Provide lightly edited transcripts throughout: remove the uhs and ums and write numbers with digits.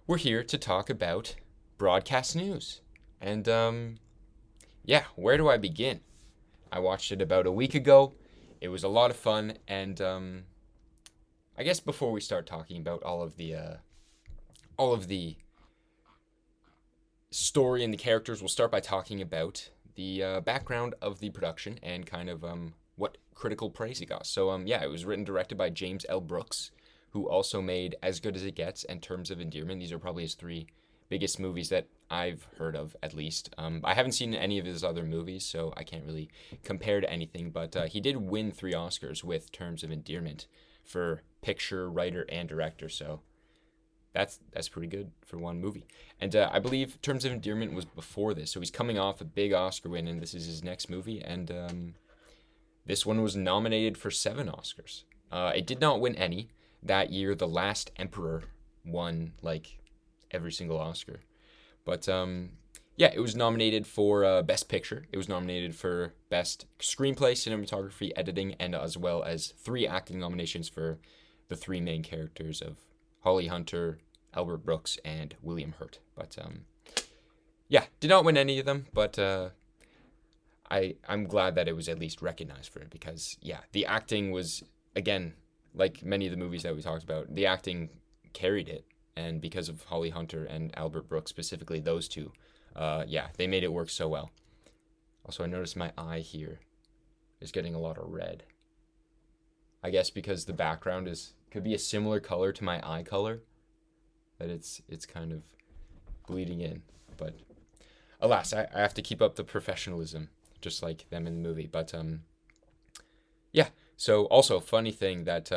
we're here to talk about broadcast news. And where do I begin? I watched it about a week ago. It was a lot of fun, and I guess before we start talking about all of the story and the characters, we'll start by talking about the background of the production and kind of what critical praise it got. So it was written directed by James L. Brooks, who also made As Good as It Gets and Terms of Endearment. These are probably his three biggest movies that I've heard of, at least. I haven't seen any of his other movies, so I can't really compare to anything. But he did win 3 Oscars with Terms of Endearment for picture, writer, and director. So that's pretty good for one movie. And I believe Terms of Endearment was before this, so he's coming off a big Oscar win, and this is his next movie. And this one was nominated for 7 Oscars. It did not win any. That year, The Last Emperor won like every single Oscar. But it was nominated for Best Picture. It was nominated for Best Screenplay, Cinematography, Editing, and as well as 3 acting nominations for the 3 main characters of Holly Hunter, Albert Brooks, and William Hurt. But did not win any of them. But I'm glad that it was at least recognized for it because the acting was, again, like many of the movies that we talked about, the acting carried it. And because of Holly Hunter and Albert Brooks, specifically those two, they made it work so well. Also, I noticed my eye here is getting a lot of red. I guess because the background could be a similar color to my eye color, that it's kind of bleeding in. But alas, I have to keep up the professionalism, just like them in the movie. But So also funny thing that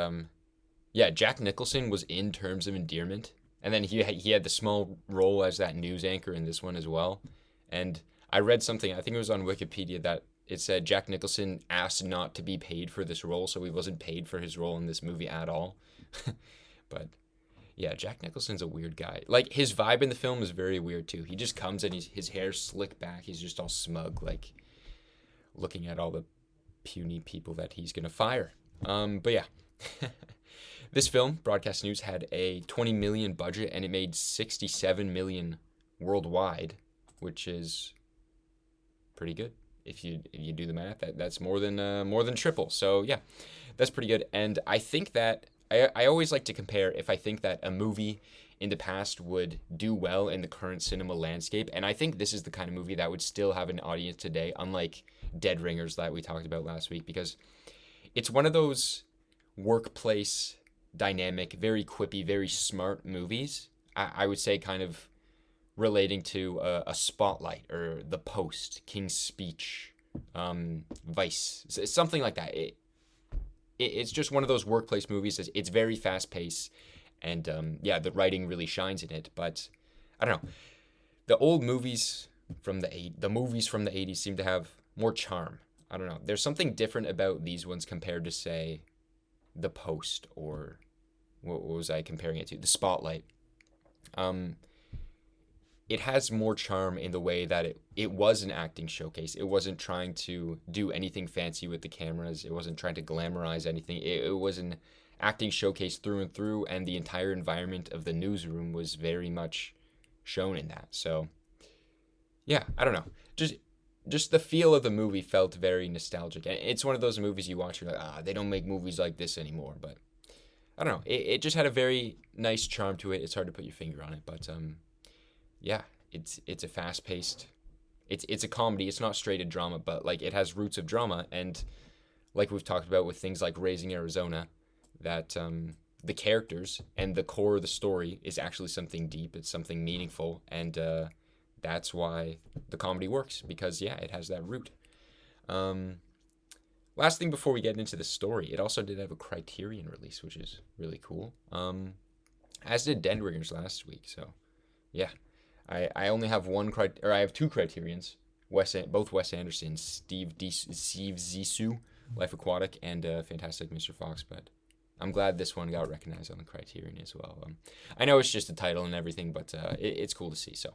Jack Nicholson was in Terms of Endearment, and then he had the small role as that news anchor in this one as well. And I read something, I think it was on Wikipedia, that it said Jack Nicholson asked not to be paid for this role, so he wasn't paid for his role in this movie at all. But yeah, Jack Nicholson's a weird guy. Like, his vibe in the film is very weird too. He just comes and his hair's slicked back. He's just all smug, like looking at all the puny people that he's gonna fire. This film, Broadcast News, had a 20 million budget and it made 67 million worldwide, which is pretty good. If you do the math, that's more than triple. So yeah, that's pretty good. And I think that I always like to compare if I think that a movie in the past would do well in the current cinema landscape, and I think this is the kind of movie that would still have an audience today, unlike Dead Ringers that we talked about last week, because it's one of those workplace dynamic, very quippy, very smart movies. I would say kind of relating to a Spotlight or The Post, King's Speech, Vice, something like that. It's just one of those workplace movies. It's very fast paced, and the writing really shines in it. But I don't know, the old movies from the movies from the 80s seem to have more charm. I don't know. There's something different about these ones compared to, say, The Post, or what was I comparing it to? The Spotlight. It has more charm in the way that it was an acting showcase. It wasn't trying to do anything fancy with the cameras. It wasn't trying to glamorize anything. It was an acting showcase through and through, and the entire environment of the newsroom was very much shown in that. So, I don't know. Just the feel of the movie felt very nostalgic. And it's one of those movies you watch, you're like, they don't make movies like this anymore. But I don't know. It just had a very nice charm to it. It's hard to put your finger on it, but it's a fast paced. It's a comedy. It's not straight a drama, but like it has roots of drama, and like we've talked about with things like Raising Arizona, that the characters and the core of the story is actually something deep. It's something meaningful, and that's why the comedy works, because it has that root. Last thing before we get into the story, it also did have a Criterion release, which is really cool. As did Dead Ringers last week. So, I only have I have 2 Criterions. Both Wes Anderson, Steve Zissou, Life Aquatic, and Fantastic Mr. Fox. But I'm glad this one got recognized on the Criterion as well. I know it's just a title and everything, but it's cool to see. So,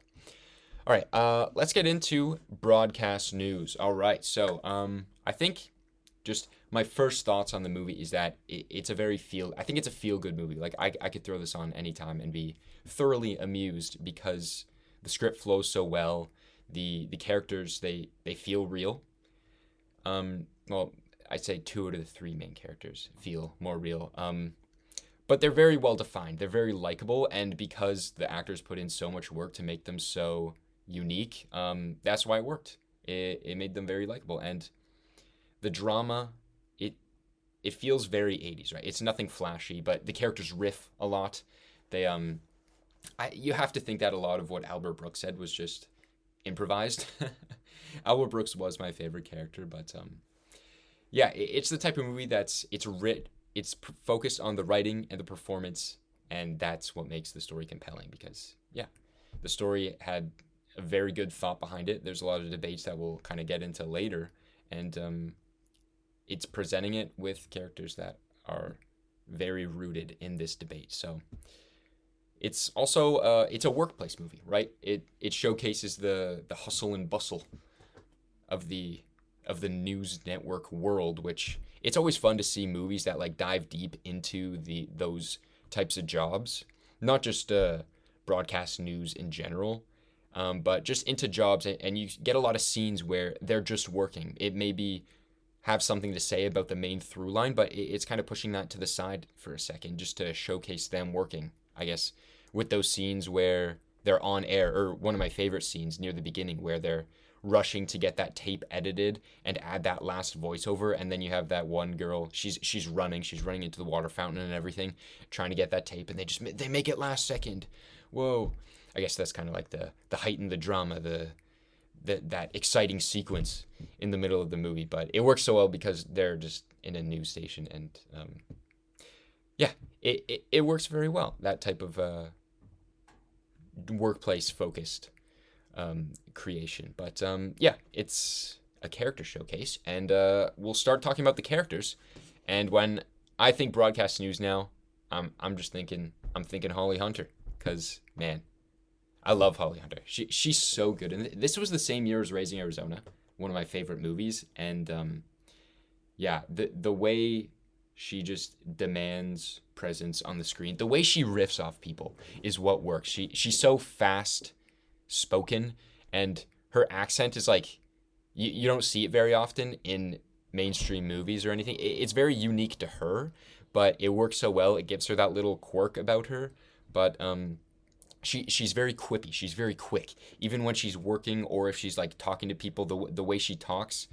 all right, let's get into broadcast news. All right, so I think just my first thoughts on the movie is that it's a I think it's a feel-good movie. Like, I could throw this on anytime and be thoroughly amused because the script flows so well. The characters, they feel real. Well, I'd say 2 out of the 3 main characters feel more real. But they're very well defined. They're very likable, and because the actors put in so much work to make them so unique, that's why it worked. It made them very likable, and the drama, it feels very 80s, right? It's nothing flashy, but the characters riff a lot. They you have to think that a lot of what Albert Brooks said was just improvised. Albert Brooks was my favorite character, but yeah, it's the type of movie that's focused on the writing and the performance, and that's what makes the story compelling because, yeah, the story had a very good thought behind it. There's a lot of debates that we'll kind of get into later, and it's presenting it with characters that are very rooted in this debate. So it's also it's a workplace movie, right? It showcases the hustle and bustle of the news network world, which it's always fun to see movies that like dive deep into those types of jobs, not just broadcast news in general, but just into jobs, and you get a lot of scenes where they're just working. It maybe have something to say about the main through line, but it's kind of pushing that to the side for a second just to showcase them working, I guess, with those scenes where they're on air, or one of my favorite scenes near the beginning where they're rushing to get that tape edited and add that last voiceover, and then you have that one girl, she's running into the water fountain and everything, trying to get that tape, and they make it last second. Whoa. I guess that's kind of like the heighten the drama, that exciting sequence in the middle of the movie, but it works so well because they're just in a news station, and yeah, it works very well, that type of workplace focused creation. But yeah, it's a character showcase, and we'll start talking about the characters. And when I think broadcast news now, I'm thinking Holly Hunter, because man, I love Holly Hunter. She's so good, and this was the same year as Raising Arizona, one of my favorite movies. And yeah, the way she just demands presence on the screen, the way she riffs off people is what works. She's so fast spoken, and her accent is like you don't see it very often in mainstream movies or anything. It's very unique to her, but it works so well. It gives her that little quirk about her, but she's very quippy. She's very quick, even when she's working or if she's like talking to people. The way she talks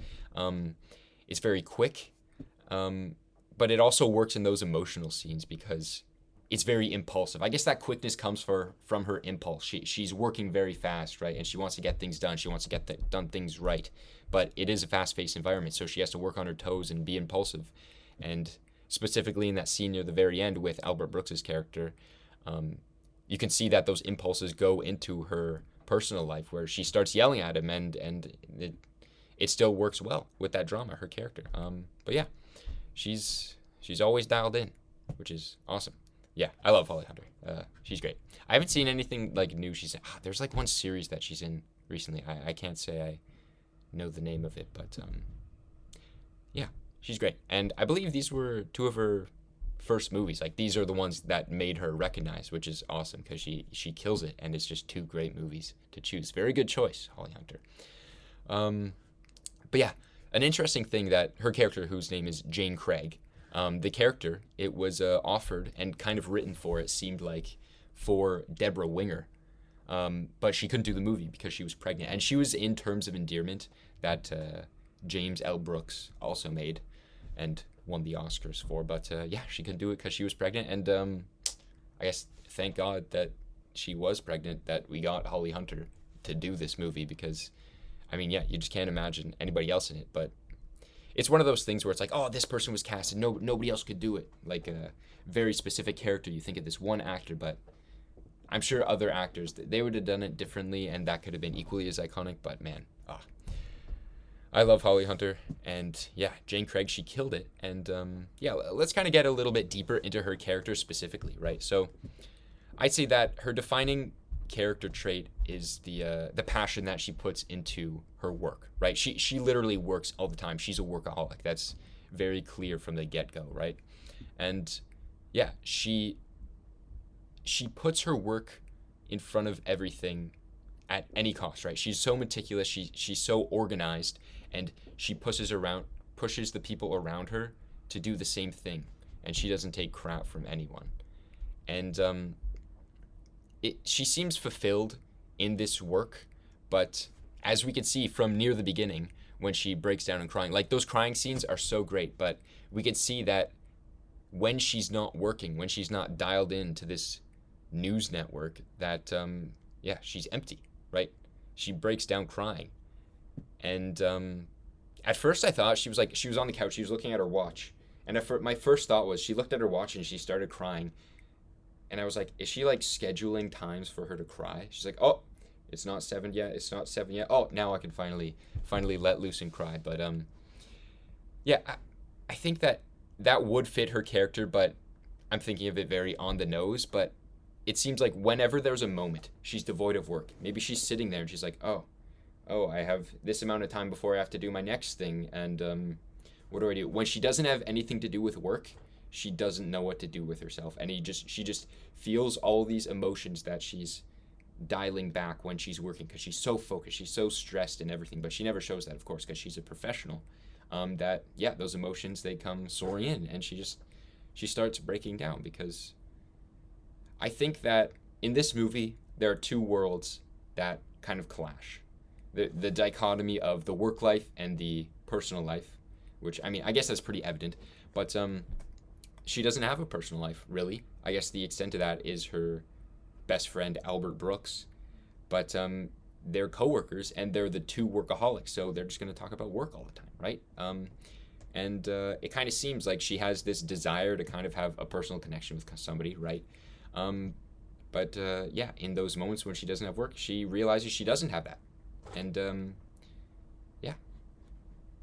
is very quick, but it also works in those emotional scenes because it's very impulsive. I guess that quickness comes from her impulse. She's working very fast, right? And she wants to get things done. She wants to get done things right. But it is a fast-paced environment, so she has to work on her toes and be impulsive. And specifically in that scene near the very end with Albert Brooks's character, you can see that those impulses go into her personal life, where she starts yelling at him, and it still works well with that drama, her character. But yeah, she's always dialed in, which is awesome. Yeah, I love Holly Hunter. She's great. I haven't seen anything like new she's in. There's like one series that she's in recently. I can't say I know the name of it, but yeah, she's great. And I believe these were 2 of her first movies. Like, these are the ones that made her recognized, which is awesome because she kills it, and it's just 2 great movies to choose. Very good choice, Holly Hunter. But yeah, an interesting thing that her character, whose name is Jane Craig, the character, it was offered and kind of written for, it seemed like, for Deborah Winger. But she couldn't do the movie because she was pregnant. And she was in Terms of Endearment that James L. Brooks also made and won the Oscars for. But yeah, she couldn't do it because she was pregnant. And I guess thank God that she was pregnant, that we got Holly Hunter to do this movie, because, I mean, yeah, you just can't imagine anybody else in it. But it's one of those things where it's like, oh, this person was casted, nobody else could do it. Like a very specific character, you think of this one actor, but I'm sure other actors, they would have done it differently, and that could have been equally as iconic. But man, I love Holly Hunter, and yeah, Jane Craig, she killed it. And yeah, let's kind of get a little bit deeper into her character specifically, right? So I'd say that her defining character trait is the passion that she puts into her work, right? She literally works all the time. She's a workaholic. That's very clear from the get-go, right? And yeah, she puts her work in front of everything at any cost, right? She's so meticulous, she's so organized, and she pushes the people around her to do the same thing, and she doesn't take crap from anyone. And she seems fulfilled in this work, but as we can see from near the beginning, when she breaks down and crying, like those crying scenes are so great, but we can see that when she's not working, when she's not dialed into this news network, that she's empty, right? She breaks down crying. And at first I thought she was on the couch, she was looking at her watch, and my first thought was she looked at her watch and she started crying, and I was like, is she like scheduling times for her to cry? She's like, oh, it's not 7 yet, oh, now I can finally let loose and cry. But I think that would fit her character, but I'm thinking of it very on the nose. But it seems like whenever there's a moment, she's devoid of work. Maybe she's sitting there and she's like, oh, I have this amount of time before I have to do my next thing, and what do I do? When she doesn't have anything to do with work, she doesn't know what to do with herself, and she just feels all these emotions that she's dialing back when she's working, because she's so focused, she's so stressed and everything. But she never shows that, of course, because she's a professional. Those emotions, they come soaring in, and she starts breaking down, because I think that in this movie there are two worlds that kind of clash. The dichotomy of the work life and the personal life, which, I mean, I guess that's pretty evident, but she doesn't have a personal life, really. I guess the extent of that is her best friend, Albert Brooks, but they're coworkers, and they're the two workaholics, so they're just going to talk about work all the time, right? It kind of seems like she has this desire to kind of have a personal connection with somebody, right? In those moments when she doesn't have work, she realizes she doesn't have that. And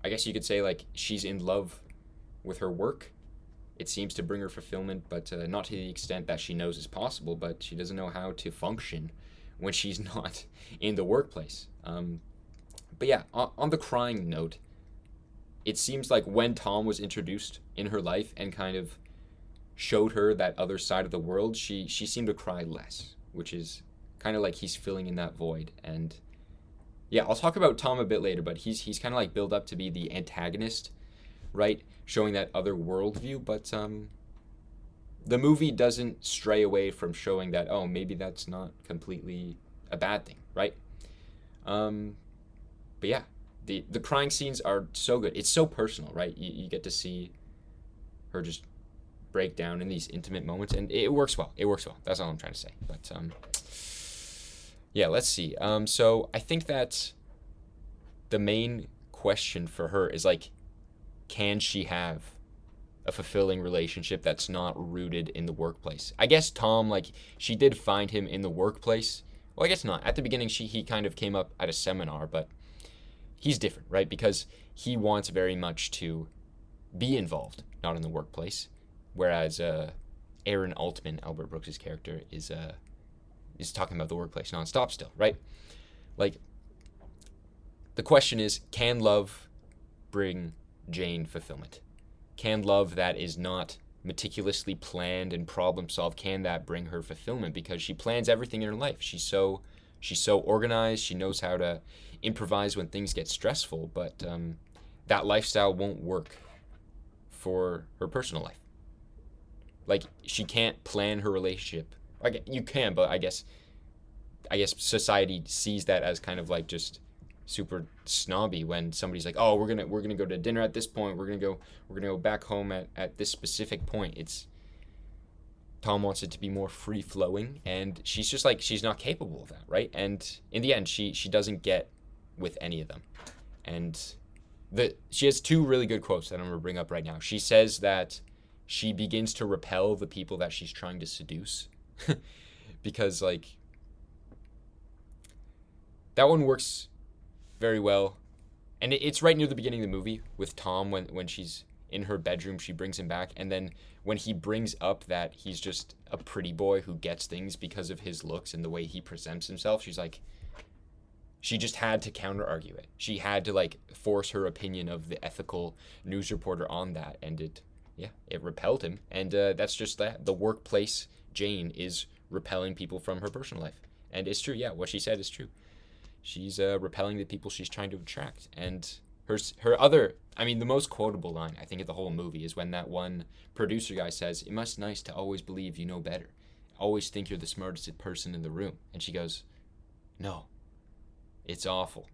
I guess you could say, like, she's in love with her work. It seems to bring her fulfillment, but not to the extent that she knows is possible, but she doesn't know how to function when she's not in the workplace. On the crying note, it seems like when Tom was introduced in her life and kind of showed her that other side of the world, she seemed to cry less, which is kind of like he's filling in that void. And I'll talk about Tom a bit later, but he's kind of like built up to be the antagonist, right? Showing that other worldview, but the movie doesn't stray away from showing that, oh, maybe that's not completely a bad thing, right? The crying scenes are so good. It's so personal, right? You get to see her just break down in these intimate moments, and it works well. That's all I'm trying to say. But let's see. So I think that the main question for her is, like, can she have a fulfilling relationship that's not rooted in the workplace? I guess Tom, like, she did find him in the workplace. Well, I guess not. At the beginning, he kind of came up at a seminar, but he's different, right? Because he wants very much to be involved, not in the workplace. Whereas Erin Altman, Albert Brooks' character, is talking about the workplace nonstop still, right? Like, the question is, can love bring Jane fulfillment? Can love that is not meticulously planned and problem solved, can that bring her fulfillment? Because she plans everything in her life. She's so organized. She knows how to improvise when things get stressful, but that lifestyle won't work for her personal life. Like, she can't plan her relationship. You can, but I guess society sees that as kind of like just super snobby when somebody's like, oh, we're gonna go to dinner at this point, we're gonna go back home at this specific point. Tom wants it to be more free flowing, and she's just like, she's not capable of that, right? And in the end, she doesn't get with any of them. And she has two really good quotes that I'm gonna bring up right now. She says that she begins to repel the people that she's trying to seduce. Because, like, that one works very well, and it's right near the beginning of the movie with Tom when she's in her bedroom. She brings him back, and then when he brings up that he's just a pretty boy who gets things because of his looks and the way he presents himself, she's like, she just had to counter argue it. She had to like force her opinion of the ethical news reporter on that, and it repelled him. And that's just that. The workplace Jane is repelling people from her personal life, and it's true. Yeah, what she said is true. She's repelling the people she's trying to attract, and her other, I mean, the most quotable line I think of the whole movie is when that one producer guy says, "It must be nice to always believe you know better, always think you're the smartest person in the room," and she goes, "No, it's awful."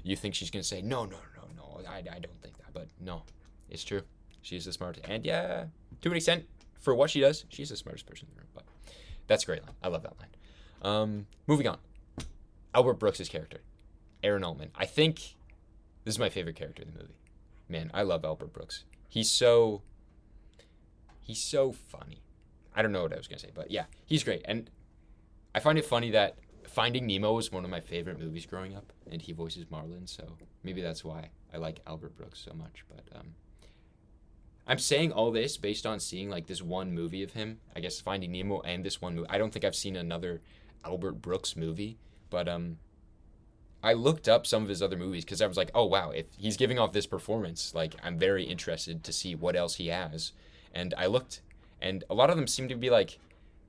You think she's gonna say, "No, I don't think that," but no, it's true. She's the smartest, and yeah, to an extent, for what she does, she's the smartest person in the room. But that's a great line. I love that line. Moving on. Albert Brooks' character, Erin Allman. I think this is my favorite character in the movie. Man, I love Albert Brooks. He's so funny. I don't know what I was gonna say, but yeah, he's great. And I find it funny that Finding Nemo was one of my favorite movies growing up, and he voices Marlin, so maybe that's why I like Albert Brooks so much. But I'm saying all this based on seeing like this one movie of him. I guess Finding Nemo and this one movie. I don't think I've seen another Albert Brooks movie, but I looked up some of his other movies because I was like, oh wow, if he's giving off this performance, like I'm very interested to see what else he has. And I looked, and a lot of them seem to be like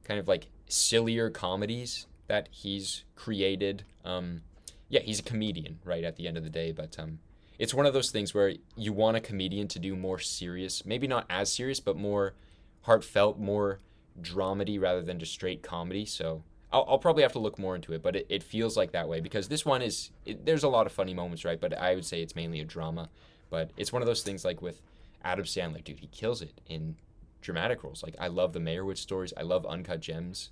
kind of like sillier comedies that he's created. Yeah, he's a comedian, right, at the end of the day, but it's one of those things where you want a comedian to do more serious, maybe not as serious, but more heartfelt, more dramedy rather than just straight comedy. So I'll probably have to look more into it, but it feels like that way because this one there's a lot of funny moments, right? But I would say it's mainly a drama. But it's one of those things like with Adam Sandler, dude, he kills it in dramatic roles. Like I love the Meyerowitz stories, I love Uncut Gems,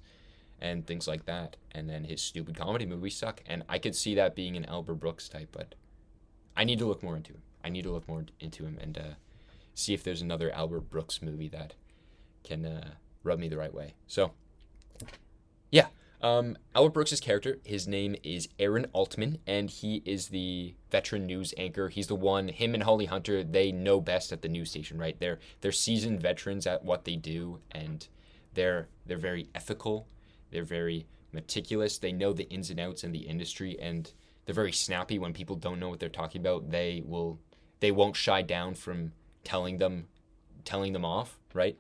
and things like that. And then his stupid comedy movies suck, and I could see that being an Albert Brooks type, but I need to look more into him. I need to look more into him and see if there's another Albert Brooks movie that can rub me the right way. So, yeah. Albert Brooks' character, his name is Aaron Altman, and he is the veteran news anchor. He's the one, him and Holly Hunter, they know best at the news station, right? They're seasoned veterans at what they do, and they're very ethical. They're very meticulous. They know the ins and outs in the industry, and they're very snappy when people don't know what they're talking about. They won't shy down from telling them off, right?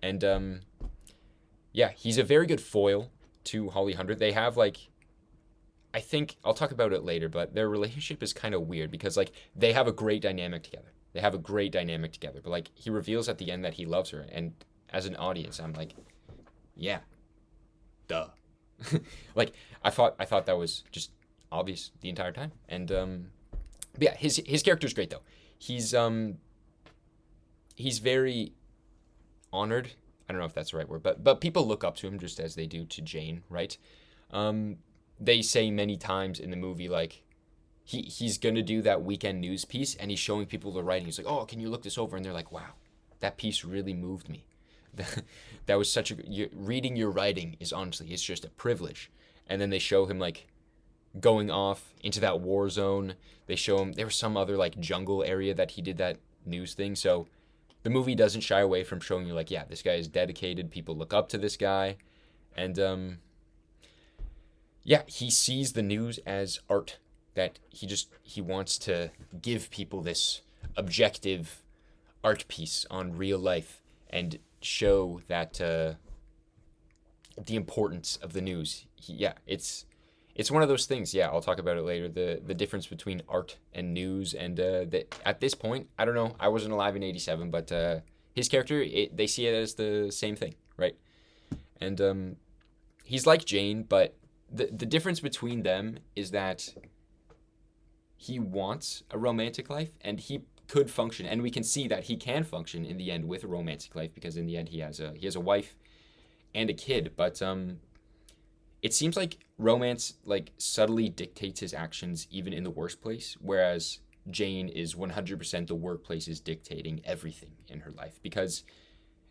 And yeah, he's a very good foil to Holly Hunter. They have like, I think I'll talk about it later, but their relationship is kind of weird because like they have a great dynamic together. But like he reveals at the end that he loves her, and as an audience, I'm like, yeah, duh. Like I thought that was just obvious the entire time. And but yeah, his character's great though. He's very honored. I don't know if that's the right word, but people look up to him just as they do to Jane, right? They say many times in the movie like he's gonna do that weekend news piece, and he's showing people the writing. He's like, "Oh, can you look this over?" And they're like, "Wow, that piece really moved me." That was such a reading your writing is honestly, it's just a privilege. And then they show him like going off into that war zone. They show him there was some other like jungle area that he did that news thing. So the movie doesn't shy away from showing you like, yeah, this guy is dedicated. People look up to this guy. And yeah, he sees the news as art, that he wants to give people this objective art piece on real life and show that the importance of the news. It's one of those things. Yeah, I'll talk about it later. The difference between art and news, and at this point, I don't know. I wasn't alive in '87, but his character, they see it as the same thing, right? And he's like Jane, but the difference between them is that he wants a romantic life, and he could function, and we can see that he can function in the end with a romantic life, because in the end he has a wife and a kid. But it seems like romance like subtly dictates his actions even in the worst place, whereas Jane is 100% the workplace is dictating everything in her life, because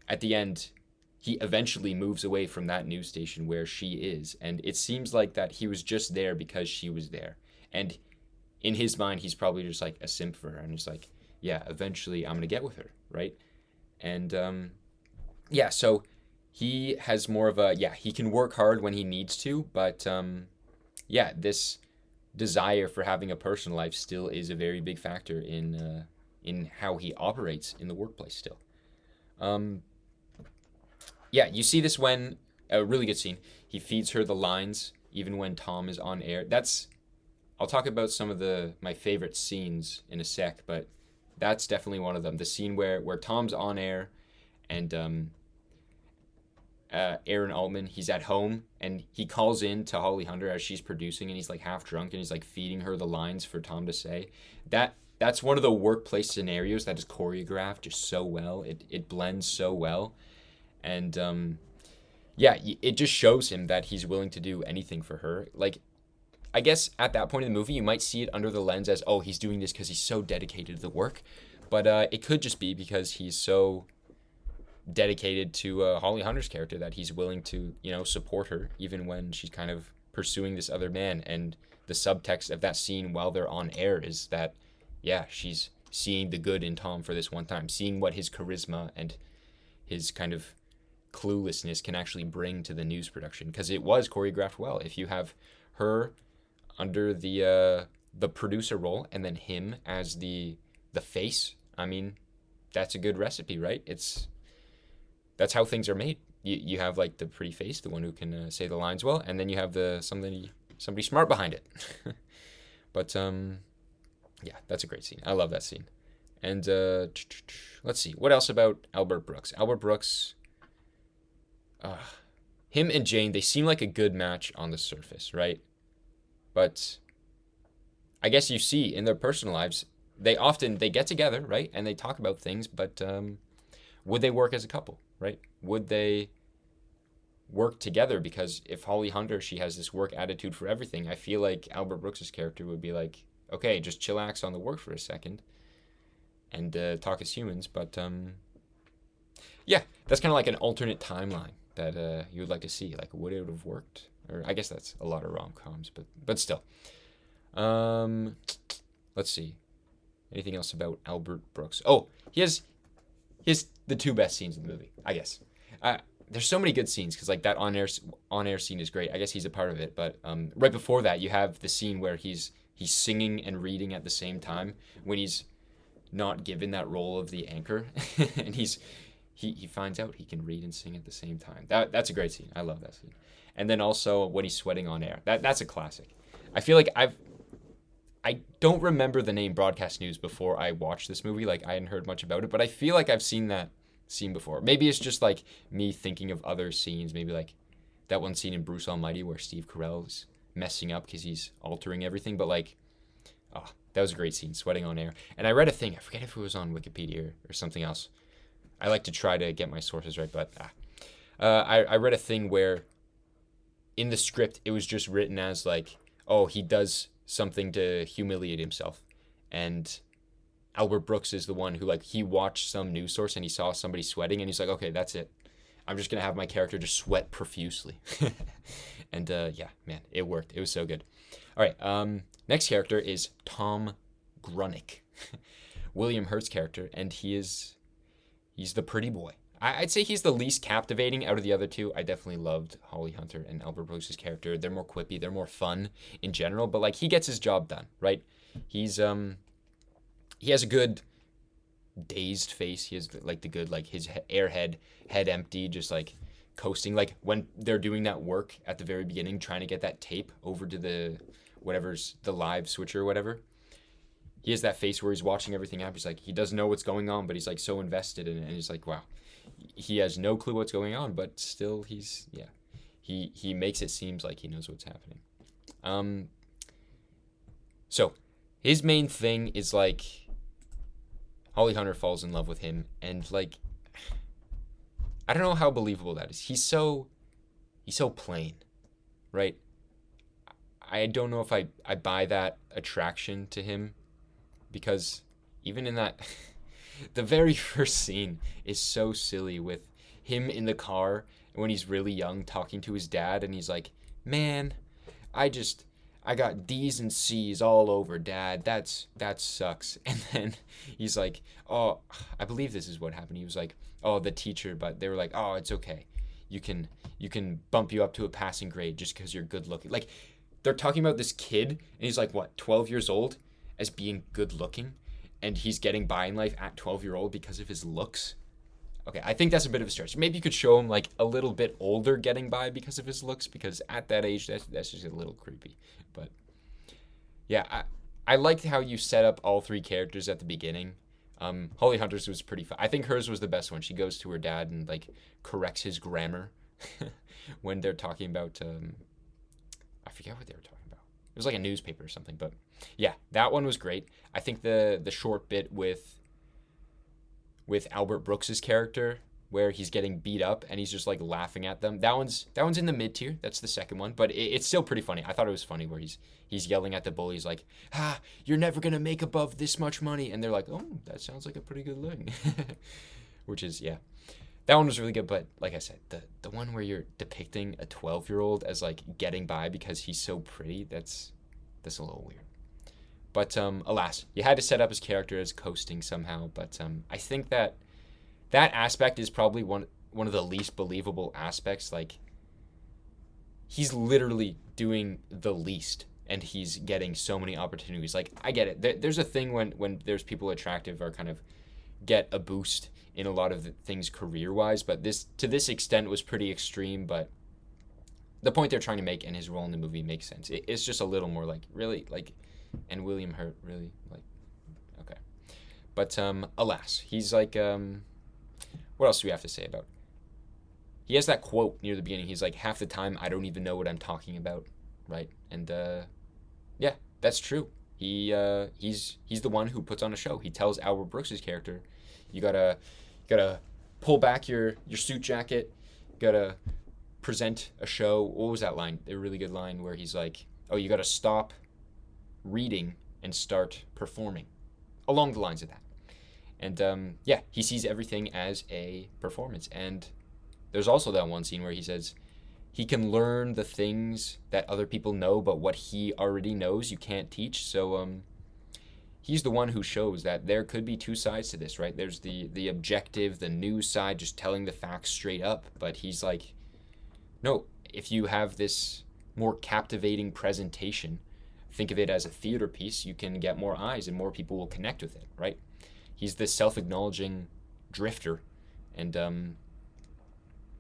at the end he eventually moves away from that news station where she is, and it seems like that he was just there because she was there, and in his mind he's probably just like a simp for her, and just like, yeah, eventually I'm gonna get with her, right? And yeah, so he has more of a, yeah, he can work hard when he needs to, but yeah, this desire for having a personal life still is a very big factor in how he operates in the workplace still. Um, yeah, you see this when a really good scene. He feeds her the lines even when Tom is on air. That's I'll talk about some of my favorite scenes in a sec, but that's definitely one of them. The scene where Tom's on air and Aaron Allman, he's at home and he calls in to Holly Hunter as she's producing and he's like half drunk and he's like feeding her the lines for Tom to say. That's one of the workplace scenarios that is choreographed just so well. It blends so well. And yeah, it just shows him that he's willing to do anything for her. Like, I guess at that point in the movie, you might see it under the lens as, oh, he's doing this because he's so dedicated to the work. But it could just be because he's so dedicated to Holly Hunter's character that he's willing to, support her even when she's kind of pursuing this other man. And the subtext of that scene while they're on air is that, yeah, she's seeing the good in Tom for this one time, seeing what his charisma and his kind of cluelessness can actually bring to the news production, because it was choreographed well. If you have her under the producer role and then him as the face, I mean, that's a good recipe, right? That's how things are made. You have like the pretty face, the one who can say the lines well, and then you have somebody smart behind it. But yeah, that's a great scene. I love that scene. And let's see, what else about Albert Brooks? Albert Brooks, him and Jane, they seem like a good match on the surface, right? But I guess you see in their personal lives, they get together, right? And they talk about things, but would they work as a couple, right? Would they work together? Because if Holly Hunter, she has this work attitude for everything, I feel like Albert Brooks's character would be like, okay, just chillax on the work for a second and talk as humans. But yeah, that's kind of like an alternate timeline that you would like to see. Like, would it have worked? Or I guess that's a lot of rom-coms, but still. Let's see. Anything else about Albert Brooks? Oh, he has the two best scenes in the movie, I guess. There's so many good scenes because like that on-air scene is great. I guess he's a part of it, but right before that, you have the scene where he's singing and reading at the same time when he's not given that role of the anchor, and he finds out he can read and sing at the same time. That's a great scene. I love that scene. And then also when he's sweating on air. That's a classic. I feel like I don't remember the name Broadcast News before I watched this movie. Like, I hadn't heard much about it, but I feel like I've seen that scene before. Maybe it's just like me thinking of other scenes. Maybe like that one scene in Bruce Almighty where Steve Carell's messing up because he's altering everything. But like, oh, that was a great scene, sweating on air. And I read a thing. I forget if it was on Wikipedia or something else. I like to try to get my sources right, but I read a thing where in the script it was just written as like, oh, he does something to humiliate himself, and Albert Brooks is the one who, like, he watched some news source and he saw somebody sweating and he's like, okay, that's it, I'm just gonna have my character just sweat profusely. And yeah, man, it worked. It was so good. All right, next character is Tom Grunick, William Hurt's character, and he's the pretty boy. I'd say he's the least captivating out of the other two. I definitely loved Holly Hunter and Albert Brooks' character. They're more quippy, they're more fun in general, but like, he gets his job done, right? He has a good dazed face. He has like the good, like, his airhead, head empty, just like coasting. Like when they're doing that work at the very beginning, trying to get that tape over to the live switcher or whatever. He has that face where he's watching everything happen. He's like, he doesn't know what's going on, but he's like so invested in it, and he's like, wow. He has no clue what's going on, but still he makes it seem like he knows what's happening. So his main thing is like Holly Hunter falls in love with him, and like, I don't know how believable that is. He's so plain, right? I don't know if I buy that attraction to him, because even in that the very first scene is so silly with him in the car when he's really young talking to his dad, and he's like, man, I got D's and C's all over, Dad. That sucks. And then he's like, oh, I believe this is what happened. He was like, oh, the teacher, but they were like, oh, it's okay. You can bump you up to a passing grade just because you're good looking. Like, they're talking about this kid, and he's like, what, 12 years old, as being good looking, and he's getting by in life at 12-year-old because of his looks. Okay, I think that's a bit of a stretch. Maybe you could show him like a little bit older getting by because of his looks, because at that age, that's just a little creepy. But yeah, I liked how you set up all three characters at the beginning. Holly Hunter's was pretty fun. I think hers was the best one. She goes to her dad and like corrects his grammar when they're talking about I forget what they were talking about. It was like a newspaper or something, but yeah, that one was great. I think the short bit with Albert Brooks's character where he's getting beat up and he's just like laughing at them. That one's in the mid tier. That's the second one, but it's still pretty funny. I thought it was funny where he's yelling at the bullies like, you're never gonna make above this much money, and they're like, oh, that sounds like a pretty good living, which is, yeah, that one was really good. But like I said, the one where you're depicting a 12-year-old as like getting by because he's so pretty, that's a little weird. But alas, you had to set up his character as coasting somehow. But I think that aspect is probably one of the least believable aspects. Like, he's literally doing the least, and he's getting so many opportunities. Like, I get it. There's a thing when there's people attractive or kind of get a boost in a lot of things career-wise, but to this extent was pretty extreme. But the point they're trying to make and his role in the movie makes sense. It's just a little more like, really, like, and William Hurt, really, like, okay. But alas, he's like, what else do we have to say about? He has that quote near the beginning. He's like, half the time I don't even know what I'm talking about, right? And yeah, that's true. He's the one who puts on a show. He tells Albert Brooks's character, you gotta pull back your suit jacket, gotta present a show. What was that line? A really good line where he's like, oh, you gotta stop reading and start performing, along the lines of that. And yeah, he sees everything as a performance. And there's also that one scene where he says he can learn the things that other people know, but what he already knows you can't teach. So he's the one who shows that there could be two sides to this, right? There's the objective, the news side, just telling the facts straight up. But he's like, no, if you have this more captivating presentation, think of it as a theater piece, you can get more eyes and more people will connect with it, right? He's this self-acknowledging drifter, and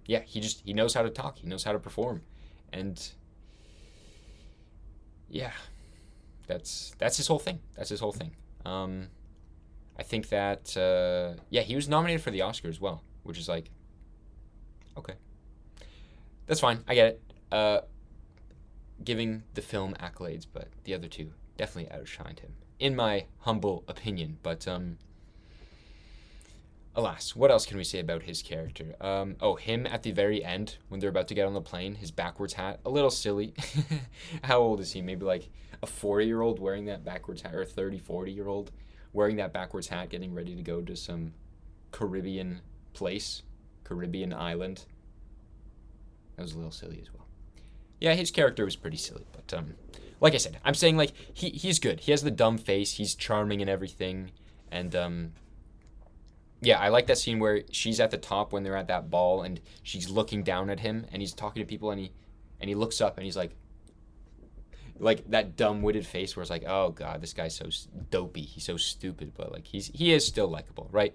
yeah, he knows how to talk, he knows how to perform, and yeah, that's his whole thing. That's his whole thing. I think that yeah, he was nominated for the Oscar as well, which is like, okay, that's fine. I get it. Giving the film accolades, but the other two definitely outshined him, in my humble opinion. But alas, what else can we say about his character? Him at the very end, when they're about to get on the plane, his backwards hat, a little silly. How old is he? Maybe like a 40-year-old wearing that backwards hat, or a 40-year-old wearing that backwards hat, getting ready to go to some Caribbean island. That was a little silly as well. Yeah, his character was pretty silly, but like I said, I'm saying like he's good. He has the dumb face. He's charming and everything, and yeah, I like that scene where she's at the top when they're at that ball, and she's looking down at him, and he's talking to people, and he looks up, and he's like that dumb-witted face where it's like, oh god, this guy's so dopey. He's so stupid, but like he is still likable, right?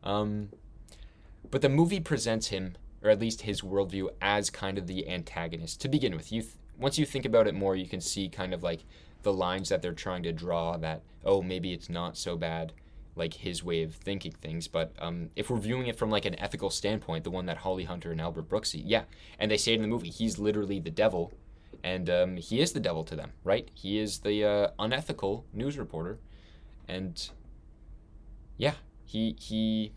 But the movie presents him, or at least his worldview, as kind of the antagonist to begin with. Once you think about it more, you can see kind of like the lines that they're trying to draw, that, oh, maybe it's not so bad, like his way of thinking things. But if we're viewing it from like an ethical standpoint, the one that Holly Hunter and Albert Brooks see, yeah, and they say it in the movie, he's literally the devil, and he is the devil to them, right? He is the unethical news reporter, and yeah, he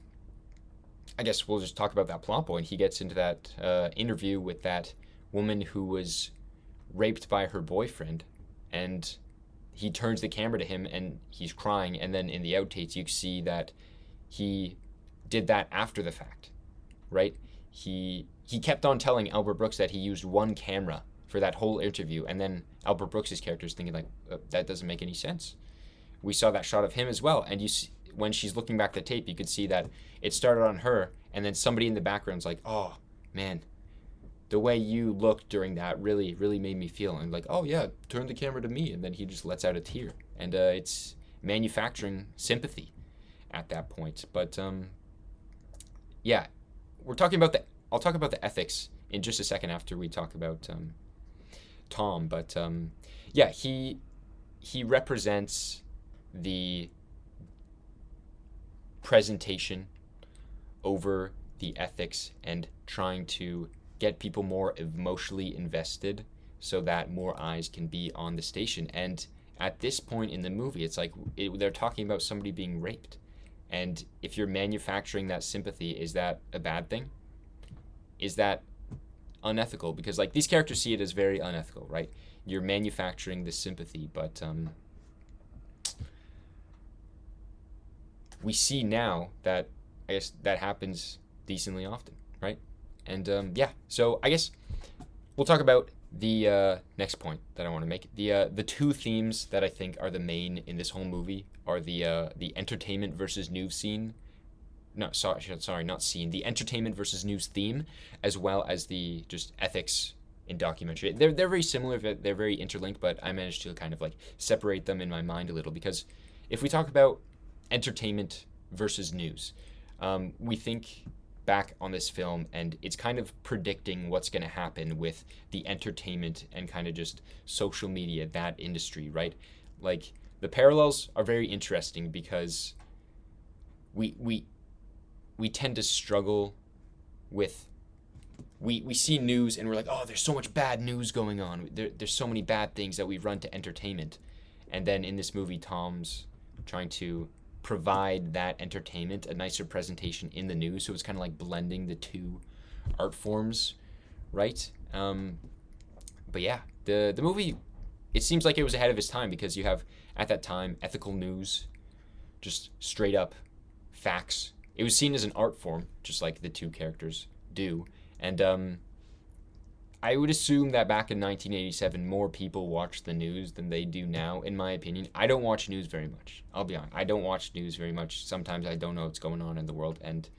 I guess we'll just talk about that plot point. He gets into that interview with that woman who was raped by her boyfriend, and he turns the camera to him, and he's crying, and then in the outtakes you see that he did that after the fact, right? He kept on telling Albert Brooks that he used one camera for that whole interview, and then Albert Brooks's character is thinking like, that doesn't make any sense. We saw that shot of him as well, and you see, when she's looking back at the tape, you could see that it started on her, and then somebody in the background's like, oh, man, the way you looked during that really made me feel, and like, oh yeah, turn the camera to me, and then he just lets out a tear, and it's manufacturing sympathy at that point. But yeah, we're talking about the I'll talk about the ethics in just a second after we talk about Tom. But yeah, he represents the presentation over the ethics and trying to get people more emotionally invested so that more eyes can be on the station. And at this point in the movie, it's like they're talking about somebody being raped. And if you're manufacturing that sympathy, is that a bad thing? Is that unethical? Because like these characters see it as very unethical, right? You're manufacturing the sympathy, but we see now that I guess that happens decently often, right? And yeah, so I guess we'll talk about the next point that I want to make. The two themes that I think are the main in this whole movie are the entertainment versus news scene. No, sorry, not scene. The entertainment versus news theme, as well as the just ethics in documentary. They're very similar. They're very interlinked, but I managed to kind of like separate them in my mind a little, because if we talk about entertainment versus news, we think back on this film and it's kind of predicting what's going to happen with the entertainment and kind of just social media, that industry, right? Like the parallels are very interesting because we tend to struggle with we see news and we're like, oh, there's so much bad news going on. There's so many bad things that we run to entertainment. And then in this movie, Tom's trying to provide that entertainment, a nicer presentation in the news. So it's kind of like blending the two art forms, right? But yeah, the movie, it seems like it was ahead of its time because you have, at that time, ethical news, just straight up facts. It was seen as an art form, just like the two characters do. And I would assume that back in 1987, more people watched the news than they do now, in my opinion. I don't watch news very much. I'll be honest. I don't watch news very much. Sometimes I don't know what's going on in the world. And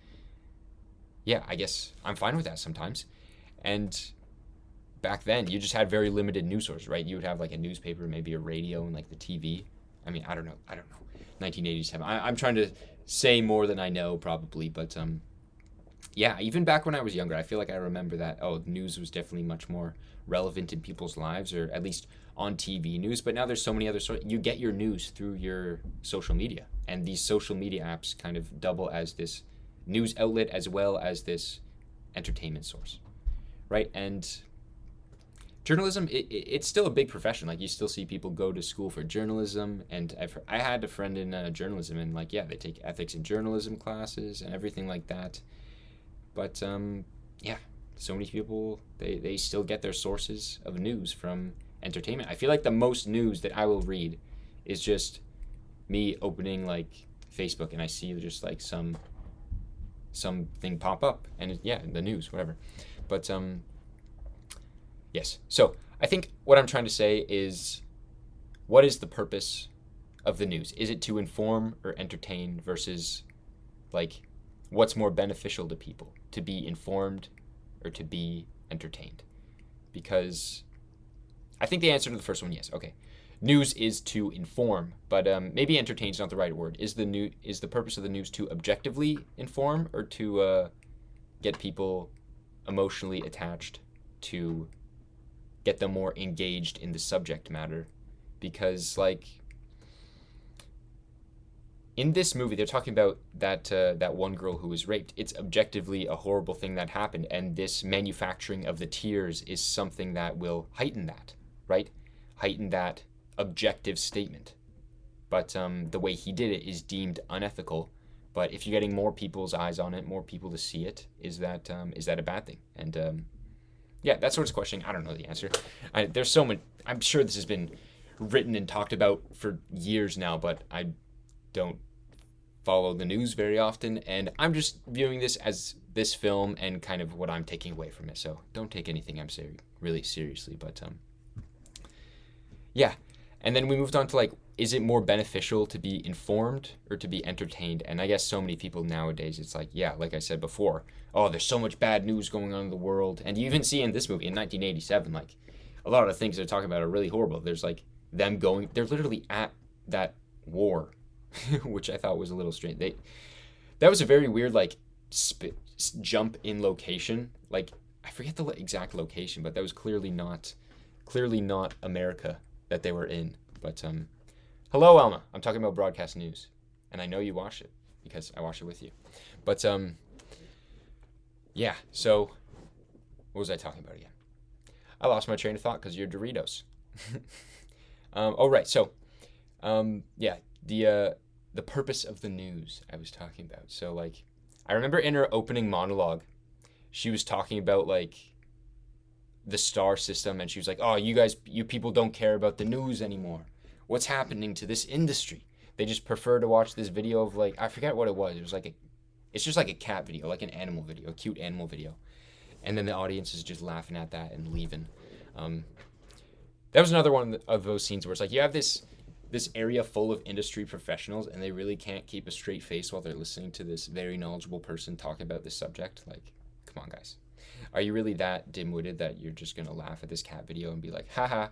yeah, I guess I'm fine with that sometimes. And back then, you just had very limited news sources, right? You would have like a newspaper, maybe a radio, and like the TV. I mean, I don't know. 1987. I'm trying to say more than I know, probably. But yeah, even back when I was younger, I feel like I remember that, oh, news was definitely much more relevant in people's lives, or at least on TV news. But now there's so many other sources. You get your news through your social media. And these social media apps kind of double as this news outlet as well as this entertainment source, right? And journalism, it's still a big profession. Like, you still see people go to school for journalism. And I had a friend in journalism, and like, yeah, they take ethics in journalism classes and everything like that. But yeah, so many people, they still get their sources of news from entertainment. I feel like the most news that I will read is just me opening like Facebook and I see just like something pop up and yeah, the news, whatever. But yes, so I think what I'm trying to say is, what is the purpose of the news? Is it to inform or entertain versus like what's more beneficial to people, to be informed or to be entertained? Because I think the answer to the first one, yes. Okay, news is to inform, but maybe entertain is not the right word. Is the purpose of the news to objectively inform or to get people emotionally attached, to get them more engaged in the subject matter? Because like in this movie, they're talking about that one girl who was raped. It's objectively a horrible thing that happened, and this manufacturing of the tears is something that will heighten that, right? Heighten that objective statement. But the way he did it is deemed unethical. But if you're getting more people's eyes on it, more people to see it, is that a bad thing? And yeah, that sort of questioning, I don't know the answer. There's so much. I'm sure this has been written and talked about for years now, but I don't follow the news very often, and I'm just viewing this as this film and kind of what I'm taking away from it. So don't take anything I'm saying really seriously, but yeah. And then we moved on to like, is it more beneficial to be informed or to be entertained? And I guess so many people nowadays, it's like, yeah, like I said before, oh, there's so much bad news going on in the world. And you even see in this movie in 1987, like a lot of the things they're talking about are really horrible. There's like them going, they're literally at that war, which I thought was a little strange. That was a very weird like jump in location. Like I forget the exact location, but that was clearly not America that they were in. But hello, Alma. I'm talking about broadcast news, and I know you watch it because I watched it with you. But yeah. So what was I talking about again? I lost my train of thought because you're Doritos. Oh right. So yeah, the purpose of the news I was talking about. So like, I remember in her opening monologue, she was talking about like the star system, and she was like, oh, you people don't care about the news anymore. What's happening to this industry? They just prefer to watch this video of like, I forget what it was. It was like it's just like a cat video, like an animal video, a cute animal video. And then the audience is just laughing at that and leaving. That was another one of those scenes where it's like you have this area full of industry professionals, and they really can't keep a straight face while they're listening to this very knowledgeable person talk about this subject. Like, come on, guys. Are you really that dim-witted that you're just going to laugh at this cat video and be like, haha,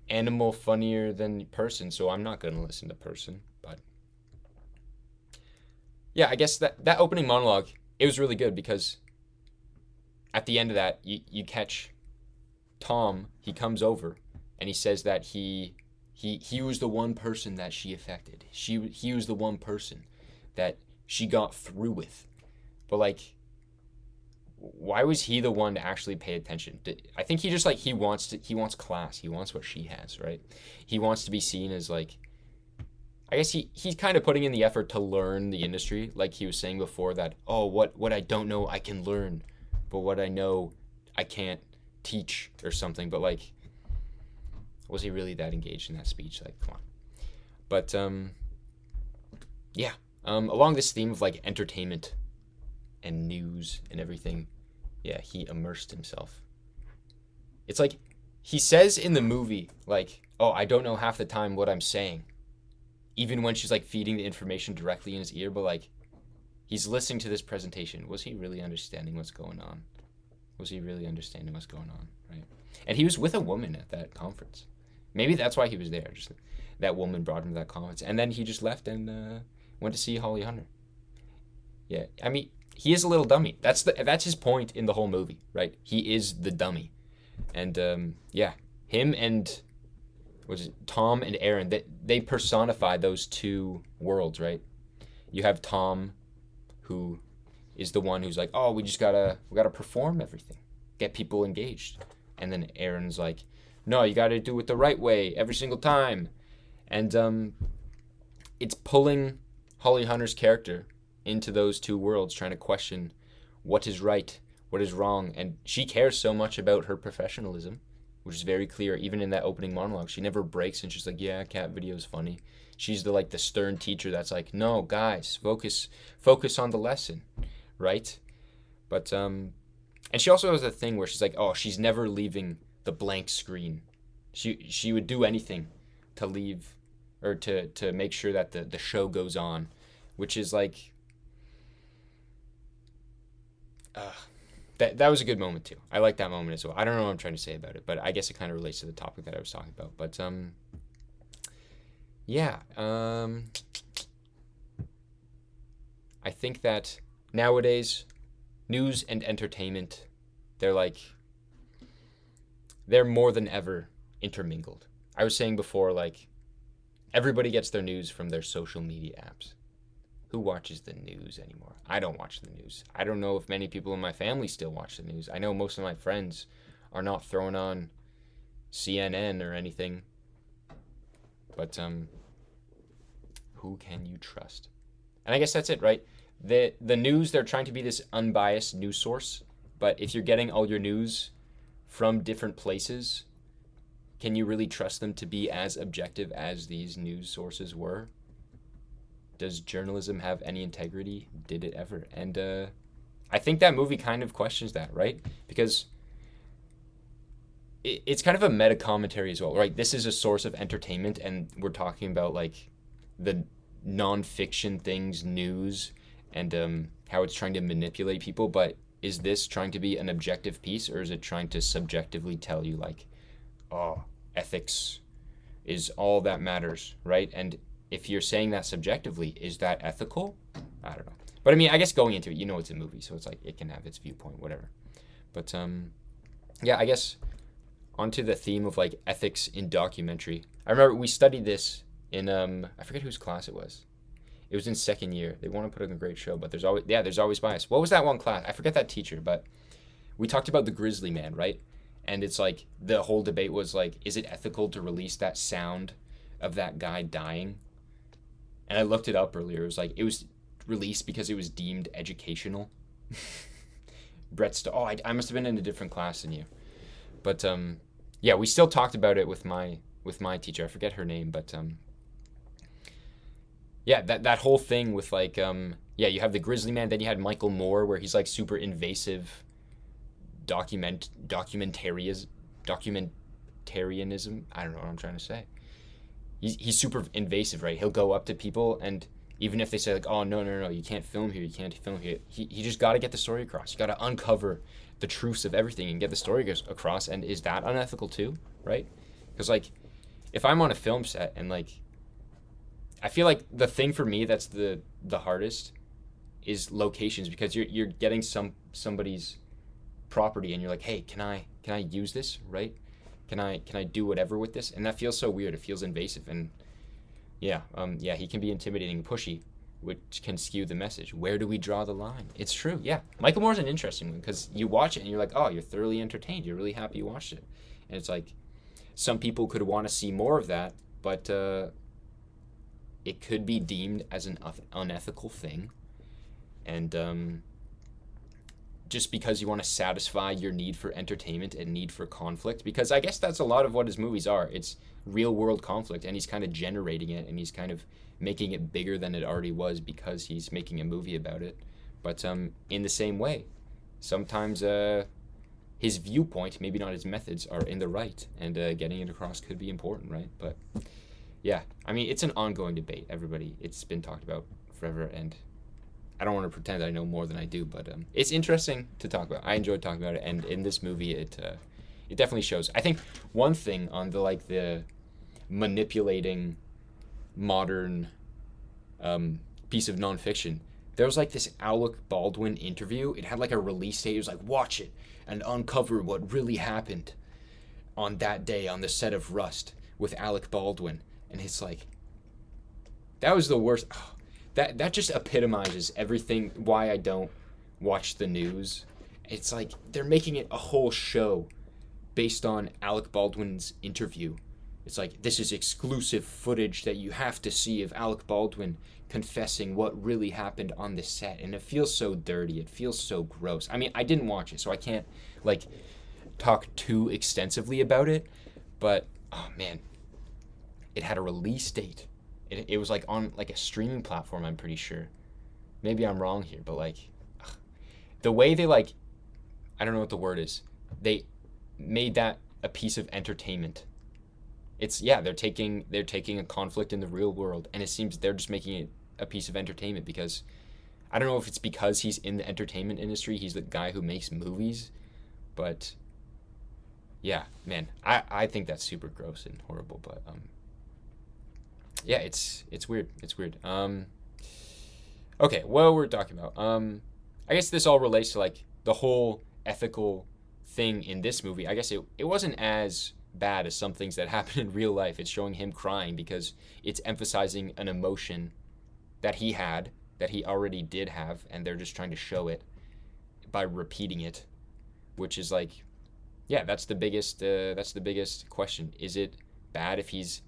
animal funnier than person, so I'm not going to listen to person? But yeah, I guess that opening monologue, it was really good because at the end of that, you catch Tom, he comes over and he says that he was the one person that she affected. He was the one person that she got through with. But like, why was he the one to actually pay attention? I think he just like he wants class. He wants what she has, right? He wants to be seen as like, I guess he's kind of putting in the effort to learn the industry, like he was saying before that, oh, what I don't know I can learn, but what I know I can't teach or something. But like, was he really that engaged in that speech? Like, come on. But yeah, along this theme of like entertainment and news and everything, yeah, he immersed himself. It's like he says in the movie, like, oh, I don't know half the time what I'm saying, even when she's like feeding the information directly in his ear. But like, he's listening to this presentation. Was he really understanding what's going on? Right? And he was with a woman at that conference. Maybe that's why he was there. Just that woman brought him to that conference, and then he just left and went to see Holly Hunter. Yeah, I mean, he is a little dummy. That's his point in the whole movie, right? He is the dummy, and yeah, him and Tom and Erin. They personify those two worlds, right? You have Tom, who is the one who's like, oh, we gotta perform everything, get people engaged, and then Erin's like, no, you gotta do it the right way every single time, and it's pulling Holly Hunter's character into those two worlds, trying to question what is right, what is wrong, and she cares so much about her professionalism, which is very clear even in that opening monologue. She never breaks and she's like, yeah, cat video is funny. She's the stern teacher that's like, no, guys, focus on the lesson, right? But and she also has a thing where she's like, oh, she's never leaving the blank screen. She would do anything to leave or to make sure that the show goes on, which is like that was a good moment too. I like that moment as well. I don't know what I'm trying to say about it, but I guess it kind of relates to the topic that I was talking about. But yeah, I think that nowadays news and entertainment, they're more than ever intermingled. I was saying before, like, everybody gets their news from their social media apps. Who watches the news anymore? I don't watch the news. I don't know if many people in my family still watch the news. I know most of my friends are not throwing on CNN or anything. But who can you trust? And I guess that's it, right? The news, they're trying to be this unbiased news source, but if you're getting all your news from different places, can you really trust them to be as objective as these news sources were? Does journalism have any integrity? Did it ever? And I think that movie kind of questions that, right? Because it's kind of a meta commentary as well, right? This is a source of entertainment, and we're talking about like the non-fiction things, news, and how it's trying to manipulate people. But is this trying to be an objective piece, or is it trying to subjectively tell you like, oh, ethics is all that matters, right? And if you're saying that subjectively, is that ethical? I don't know. But I mean, I guess going into it, you know, it's a movie, so it's like it can have its viewpoint, whatever. But yeah, I guess onto the theme of like ethics in documentary. I remember we studied this in I forget whose class it was. It was in second year. They want to put on a great show, but there's always bias. What was that one class? I forget that teacher, but we talked about the Grizzly Man, right? And it's like the whole debate was like, is it ethical to release that sound of that guy dying? And I looked it up earlier. It was released because it was deemed educational. I must have been in a different class than you. But yeah, we still talked about it with my teacher. I forget her name, but yeah, that whole thing with like yeah, you have the Grizzly Man, then you had Michael Moore, where he's like super invasive documentarianism. I don't know what I'm trying to say. He's super invasive, right? He'll go up to people, and even if they say like, oh no, you can't film here, he just got to get the story across. You got to uncover the truths of everything and get the story across. And is that unethical too, right? Because like, if I'm on a film set and like, I feel like the thing for me that's the hardest is locations, because you're getting somebody's property and you're like, hey, can I use this, right? Can I do whatever with this? And that feels so weird. It feels invasive. And yeah, he can be intimidating and pushy, which can skew the message. Where do we draw the line? It's true, yeah. Michael Moore's an interesting one, because you watch it and you're like, oh, you're thoroughly entertained. You're really happy you watched it. And it's like, some people could want to see more of that, but it could be deemed as an unethical thing. And just because you want to satisfy your need for entertainment and need for conflict, because I guess that's a lot of what his movies are. It's real world conflict, and he's kind of generating it, and he's kind of making it bigger than it already was because he's making a movie about it. But in the same way, sometimes his viewpoint, maybe not his methods, are in the right, and getting it across could be important, right? But yeah, I mean, it's an ongoing debate. It's been talked about forever, and I don't want to pretend I know more than I do, but it's interesting to talk about. I enjoyed talking about it, and in this movie, it definitely shows. I think one thing on the manipulating modern piece of nonfiction, there was like this Alec Baldwin interview. It had like a release date. It was like, watch it and uncover what really happened on that day on the set of Rust with Alec Baldwin. And it's like, that was the worst. Oh, that just epitomizes everything, why I don't watch the news. It's like they're making it a whole show based on Alec Baldwin's interview. It's like, this is exclusive footage that you have to see of Alec Baldwin confessing what really happened on the set. And it feels so dirty. It feels so gross. I mean, I didn't watch it, so I can't like talk too extensively about it. But, oh man, it had a release date. It was like on like a streaming platform, I'm pretty sure. Maybe I'm wrong here, but like, the way they like, I don't know what the word is. They made that a piece of entertainment. It's, yeah, they're taking a conflict in the real world, and it seems they're just making it a piece of entertainment, because I don't know if it's because he's in the entertainment industry, he's the guy who makes movies, but yeah, man, I think that's super gross and horrible, but yeah, it's weird. Okay, what we're talking about. I guess this all relates to like the whole ethical thing in this movie. I guess it wasn't as bad as some things that happen in real life. It's showing him crying because it's emphasizing an emotion that he had, that he already did have, and they're just trying to show it by repeating it, which is like, yeah, that's the biggest question. Is it bad if he's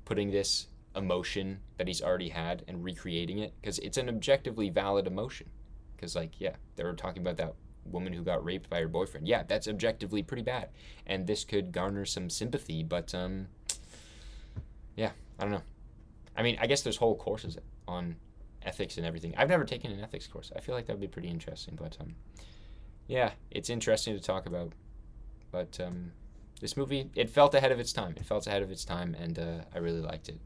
putting this emotion that he's already had and recreating it? Because it's an objectively valid emotion. Because like, yeah, they were talking about that woman who got raped by her boyfriend. Yeah, that's objectively pretty bad, and this could garner some sympathy, but yeah, I don't know. I mean, I guess there's whole courses on ethics and everything. I've never taken an ethics course. I feel like that would be pretty interesting, but yeah, it's interesting to talk about, but this movie, it felt ahead of its time. It felt ahead of its time, and I really liked it.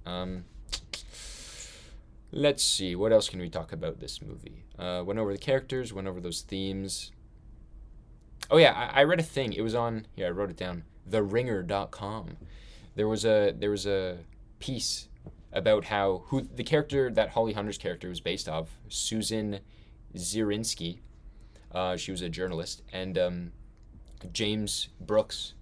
Let's see, what else can we talk about this movie? Went over the characters, went over those themes. Oh yeah, I read a thing. It was on, I wrote it down, theringer.com. There was a piece about who the character that Holly Hunter's character was based off, Susan Zirinsky. She was a journalist, and James Brooks,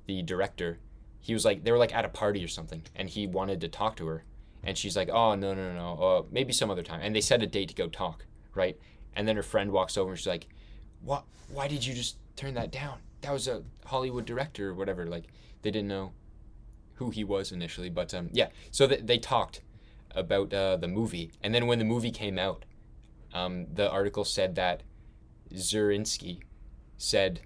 the director, he was like, they were like at a party or something, and he wanted to talk to her, and she's like, oh no, maybe some other time, and they set a date to go talk, right? And then her friend walks over and she's like, what? Why did you just turn that down? That was a Hollywood director or whatever. Like, they didn't know who he was initially, but yeah. So they talked about the movie, and then when the movie came out, the article said that Zirinsky said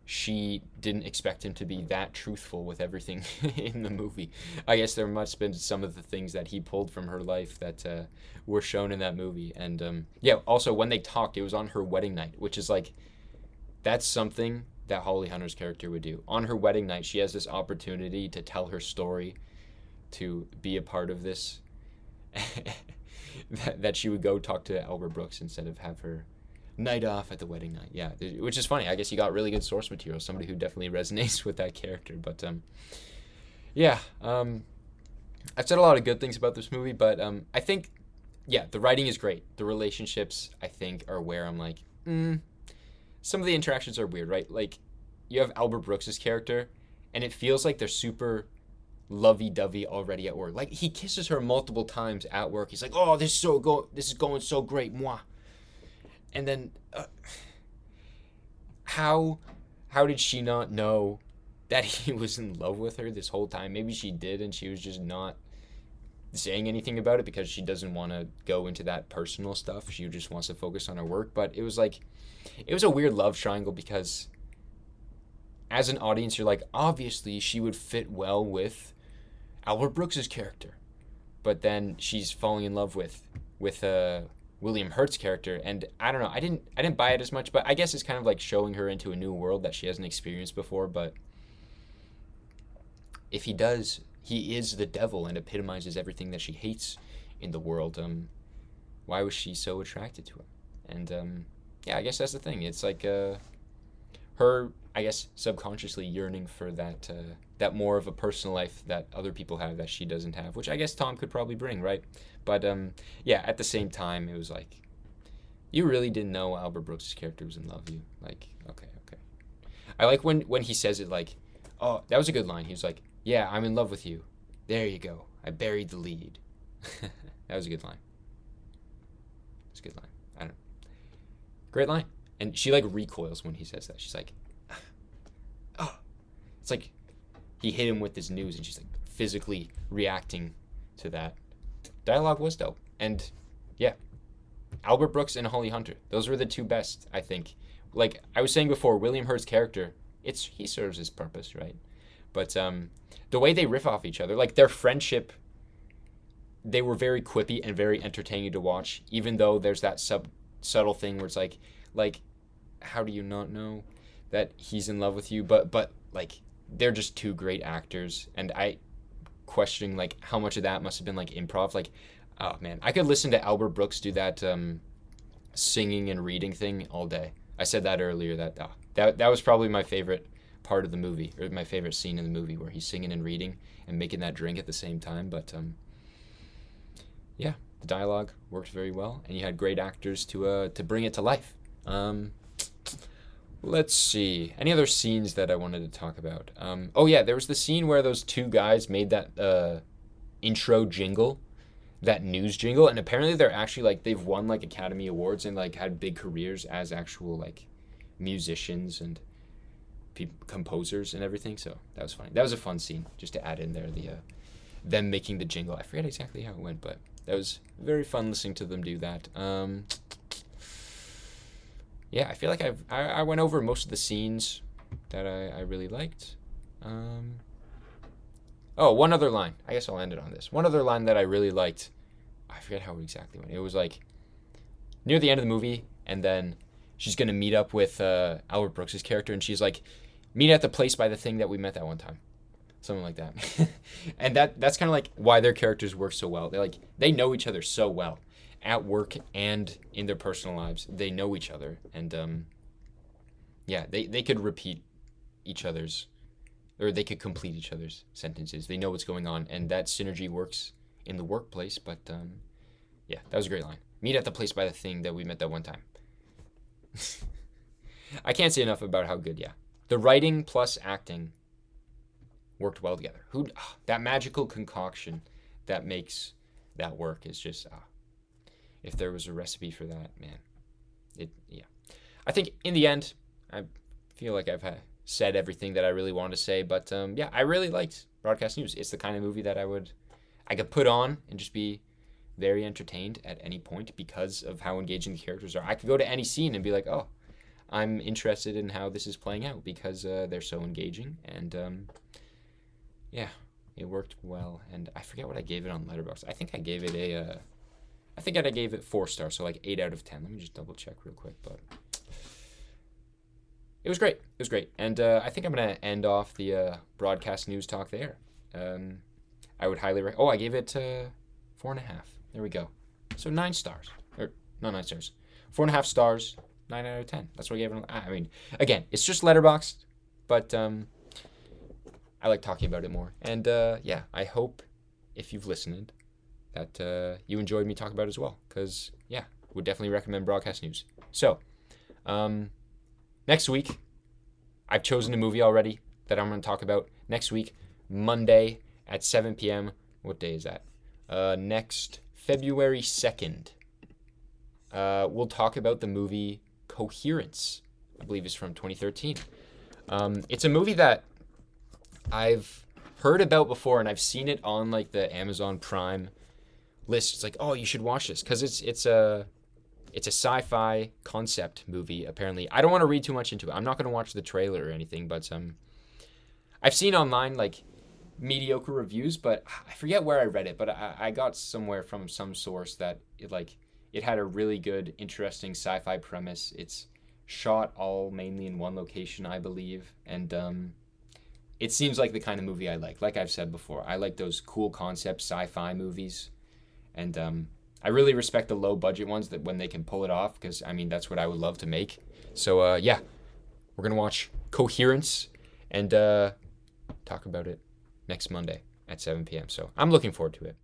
she didn't expect him to be that truthful with everything in the movie. I guess there must have been some of the things that he pulled from her life that were shown in that movie. And yeah, also when they talked, it was on her wedding night, which is like, that's something that Holly Hunter's character would do. On her wedding night, she has this opportunity to tell her story, to be a part of this, that she would go talk to Albert Brooks instead of have her night off at the wedding night. Yeah, which is funny. I guess you got really good source material, somebody who definitely resonates with that character. But yeah, I've said a lot of good things about this movie, but I think, yeah, the writing is great. The relationships, I think, are where I'm like, some of the interactions are weird, right? Like, you have Albert Brooks's character, and it feels like they're super lovey-dovey already at work. Like, he kisses her multiple times at work. He's like, oh, this is going so great, moi. And then, how did she not know that he was in love with her this whole time? Maybe she did, and she was just not saying anything about it because she doesn't want to go into that personal stuff. She just wants to focus on her work. But it was like, it was a weird love triangle because as an audience, you're like, obviously she would fit well with Albert Brooks's character. But then she's falling in love with William Hurt's character, and I don't know, I didn't buy it as much, but I guess it's kind of like showing her into a new world that she hasn't experienced before. But if he does, he is the devil and epitomizes everything that she hates in the world. Why was she so attracted to him? And yeah, I guess that's the thing. It's like her, I guess, subconsciously yearning for that more of a personal life that other people have that she doesn't have, which I guess Tom could probably bring, right? But yeah, at the same time, it was like, you really didn't know Albert Brooks' character was in love with you. Like, okay. I like when he says it, like, oh, that was a good line. He was like, yeah, I'm in love with you. There you go. I buried the lead. That was a good line. It's a good line. I don't know. Great line. And she, like, recoils when he says that. She's like, oh. It's like he hit him with this news, and she's, like, physically reacting to that. Dialogue was dope. And, yeah, Albert Brooks and Holly Hunter, those were the two best, I think. Like I was saying before, William Hurt's character, he serves his purpose, right? But the way they riff off each other, like their friendship, they were very quippy and very entertaining to watch, even though there's that subtle thing where it's like, how do you not know that he's in love with you? But like, they're just two great actors, and I questioning like how much of that must have been like improv. Like, oh man, I could listen to Albert Brooks do that singing and reading thing all day. I said that earlier, that was probably my favorite part of the movie, or my favorite scene in the movie, where he's singing and reading and making that drink at the same time. But yeah, the dialogue worked very well, and you had great actors to bring it to life. Let's see, any other scenes that I wanted to talk about? Oh yeah, there was the scene where those two guys made that intro jingle, that news jingle, and apparently they're actually like, they've won like Academy Awards and like had big careers as actual like musicians and composers and everything. So that was funny. That was a fun scene just to add in there, the them making the jingle. I forget exactly how it went, but that was very fun listening to them do that. Yeah, I feel like I went over most of the scenes that I really liked. Oh, one other line. I guess I'll end it on this. One other line that I really liked. I forget how it exactly went. It was like near the end of the movie, and then she's going to meet up with Albert Brooks' character, and she's like, meet at the place by the thing that we met that one time. Something like that. And that's kind of like why their characters work so well. They know each other so well at work and in their personal lives. They know each other, and yeah, they could repeat each other's, or they could complete each other's sentences. They know what's going on, and that synergy works in the workplace. But yeah, that was a great line. Meet at the place by the thing that we met that one time. I can't say enough about how good. Yeah, the writing plus acting worked well together. That magical concoction that makes that work is just if there was a recipe for that, man. Yeah. I think in the end, I feel like I've said everything that I really wanted to say, but yeah, I really liked Broadcast News. It's the kind of movie that I could put on and just be very entertained at any point because of how engaging the characters are. I could go to any scene and be like, oh, I'm interested in how this is playing out because they're so engaging, and yeah, it worked well. And I forget what I gave it on Letterboxd. I think I gave it 4 stars, so like 8 out of 10. Let me just double check real quick, but it was great. It was great. And I think I'm going to end off the Broadcast News talk there. I would highly recommend. I gave it 4.5. There we go. So 9 stars. Or not 9 stars. 4.5 stars, 9 out of 10. That's what I gave it. I mean, again, it's just Letterboxd, but I like talking about it more. And yeah, I hope if you've listened that you enjoyed me talk about it as well. Because, yeah, would definitely recommend Broadcast News. So, next week, I've chosen a movie already that I'm going to talk about. Next week, Monday at 7 p.m. What day is that? Next February 2nd. We'll talk about the movie Coherence. I believe it's from 2013. It's a movie that I've heard about before, and I've seen it on like the Amazon Prime list. It's like, oh, you should watch this because it's a sci-fi concept movie. Apparently, I don't want to read too much into it. I'm not going to watch the trailer or anything, but I've seen online like mediocre reviews, but I forget where I read it. But I got somewhere from some source that it had a really good, interesting sci-fi premise. It's shot all mainly in one location, I believe, and it seems like the kind of movie I like. Like I've said before, I like those cool concept sci-fi movies, and I really respect the low budget ones that when they can pull it off, because I mean that's what I would love to make. So yeah, we're gonna watch Coherence and talk about it next Monday at 7 p.m. So I'm looking forward to it.